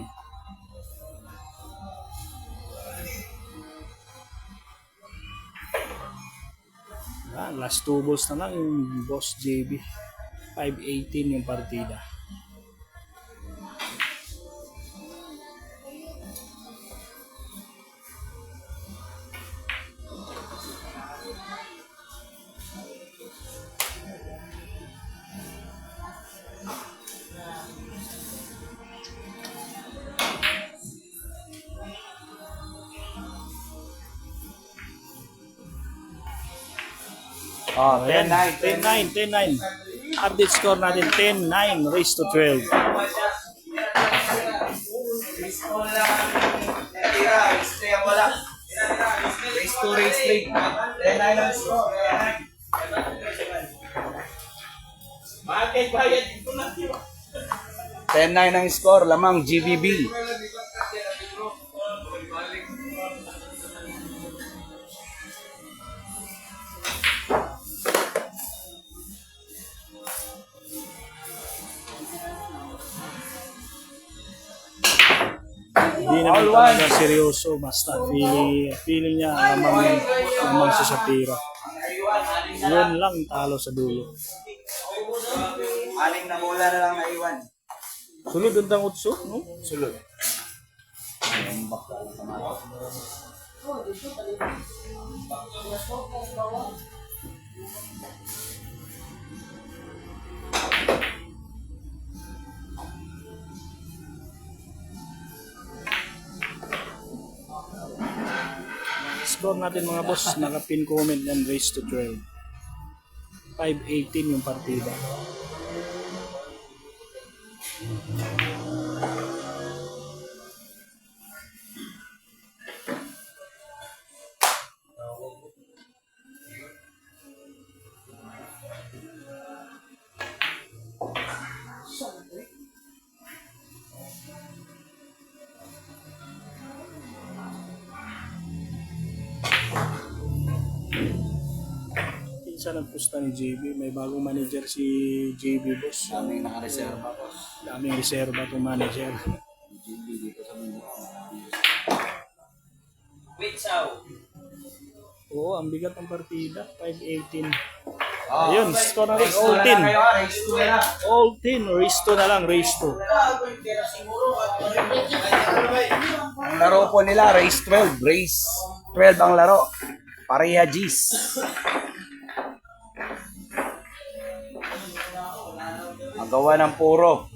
Last 2 balls na lang yung boss JB. 518 yung partida. Oh, Ayan, 10-9. 10-9. Update score natin 10-9 raised to 12. Race 2, race 3. 10-9 ang score. Bakit bayad ito na siya? 10-9 ang score, lamang GBB. Hindi naman talaga seryoso, basta feeling niya lamang siya sa tira. Yun lang talo sa dulo. Aling na bola na lang naiwan. Sulod ang utso, no? Sulod. Score natin mga boss, naka-pin comment and raise to 12. 518 yung partida. Pinsan nagpusta ni JB, may bagong manager si JB boss. Daming nakareserva po. Daming reserva itong manager. GB dito sa mundo. Wait, Sao. Oo, ang bigat ng partida, 518. Oh, Ayun, score natin, race 2 all na 10. lang kayo, race 2 na lang. All 10, race 2 na lang, race 2. Ang laro po nila, race 12. Race 12 ang laro. Pareha G's. Ang gawa ng puro.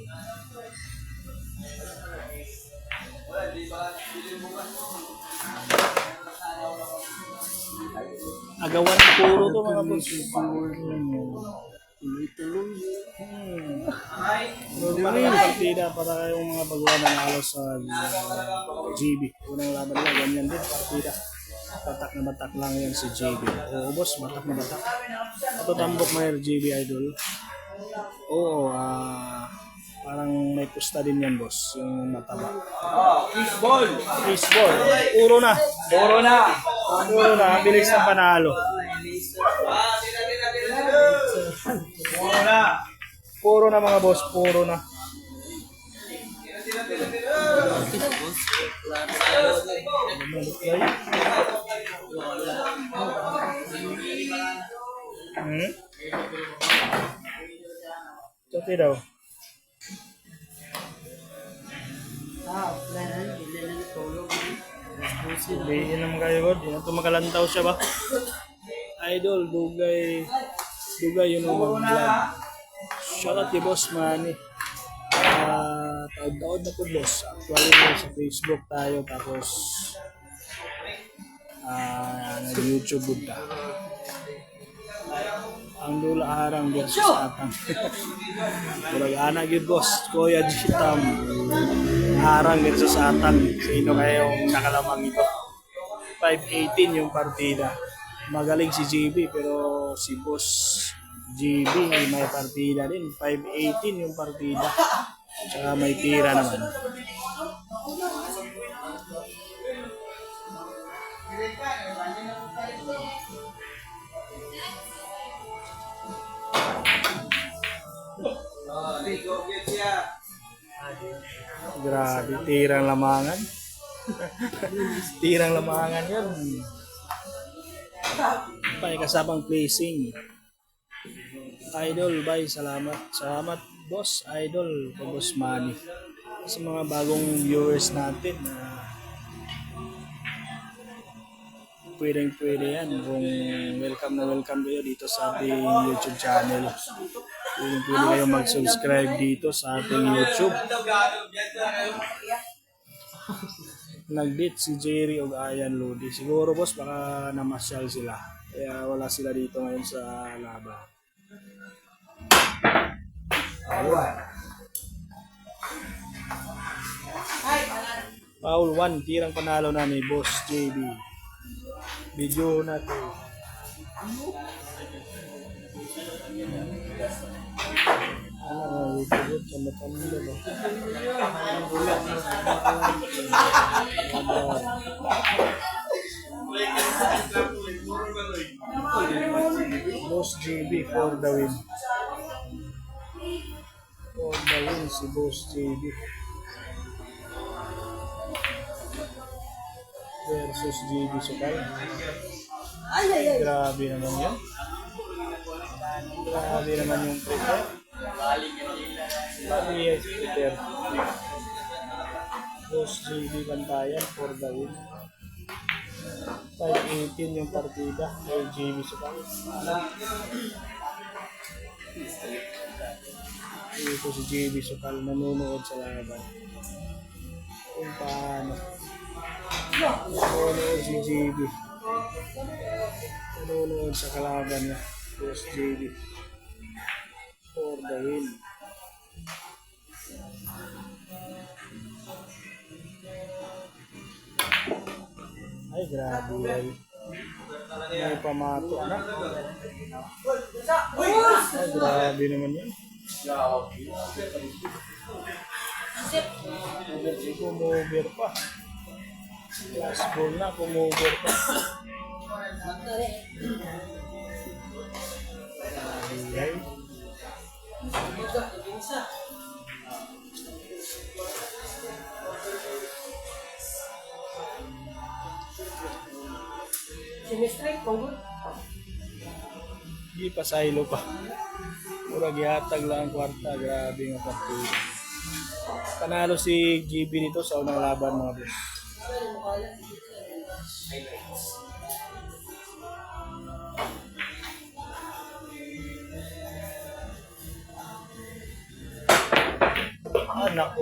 Agawan ng puro to mga boss. Tuloy-tuloy. Normal yung partida para yung mga baguhan na nalo sa GB. Unang laban nila, ganyan din partida. Batak na batak lang yan si JB. Oo boss, batak na batak. Ito tambok may GB idol. Oo, parang may pusta din yan boss, yung mataba. Oh, fishball. Baseball, puro na. Puro na. Puro na, ang bilis ng panalo. Puro na. Puro na mga boss, puro na. Okay daw. Sabihin naman kayo, God. Hindi na ito makalantaw siya ba? Idol, dugay yun ang mag-vlog. Shoutout kay Boss Manny. Taod-taod na po boss. Actually sa Facebook tayo tapos nag-YouTube buta. Ang dula harang versus atang. Murag anak yun boss. Kuya Jitam. Harang versus atang. Sino kayong nakalamang ito? 518 yung partida. Magaling si JB pero si Boss JB may partida din. 518 yung partida. Tsaka may tira naman. Grabe, tirang lamangan. Tirang lamangan yan. May kasabang placing. Idol, bye. Salamat. Salamat, boss. Idol, kay Boss Manny. Sa mga bagong viewers natin, pwede yan. Kung welcome na welcome kayo dito sa ating YouTube channel. Pwede kayo mag-subscribe dito sa ating YouTube. Nag-date si Jerry o Ayan Lodi. Siguro boss, baka namasyal sila. Kaya wala sila dito ngayon sa laban. Paul 1, tirang panalo na ni Boss JB. Video natin. Ano nga, YouTube sa matanda ba? Boss JB for the win. For the win si Boss JB. Versus JB Sukal. Ay, grabe naman yan. Grabe naman yung prepare. Grabe yung prepare. Boss JB Bantayan for the win. 5-18 yung partida kay JB Sukal. Ito si JB Sukal nanonood sa laban. Kung paano. Nanonood si JB. Nanonood sa kalaban niya. Boss JB. For the win. Ay, grabe ay. May pamato na. Ay, grabe naman yan. Kumover pa. Last ball na, kumover pa. Ay. Sinistrike ko. Hindi pa silo pa. Mura gihatag lang ang kwarta. Grabe nga partida. Panalo si GB nito sa unang laban mga boss. Anak ko.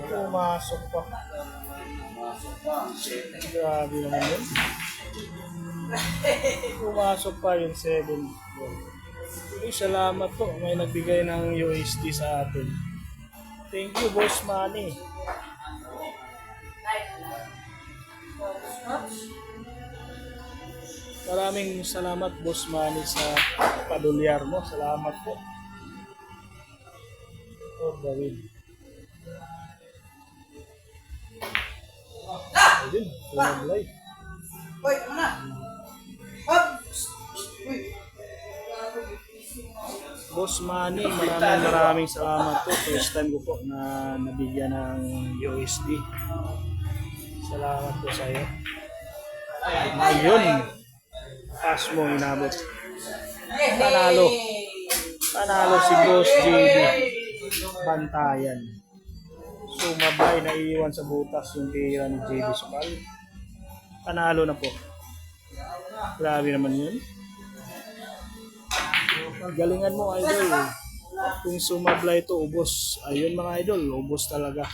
Pumasok pa. Grabe naman yun. Pumasok pa yung 7. Uy, salamat po. May nagbigay ng USD sa atin. Thank you, Boss Manny. Maraming salamat, Boss Manny, sa padulyar mo. Salamat po. For the win. Ayun, tumaglay. Hoy, ano na? Hop! Uy! Boss Manny, maraming salamat po. First time ko po na nabigyan ng USD. Salamat po sa iyo. Ayun. Pass mo inabot. Panalo. Panalo si Boss JB. Bantayan. Sumabay na iiwan sa butas yung tira ni JB Sukal. Panalo na po. Grabe naman yun. Galingan mo, idol. Kung sumablay ito, ubos. Ayun mga idol, ubos talaga.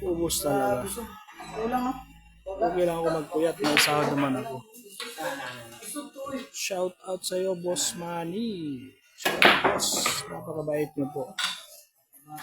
Ubos talaga. Okay lang ako magpuyat. May sahod naman ako. Shout out sa iyo, Boss Manny. Shout out, boss. Napakabait niyo po.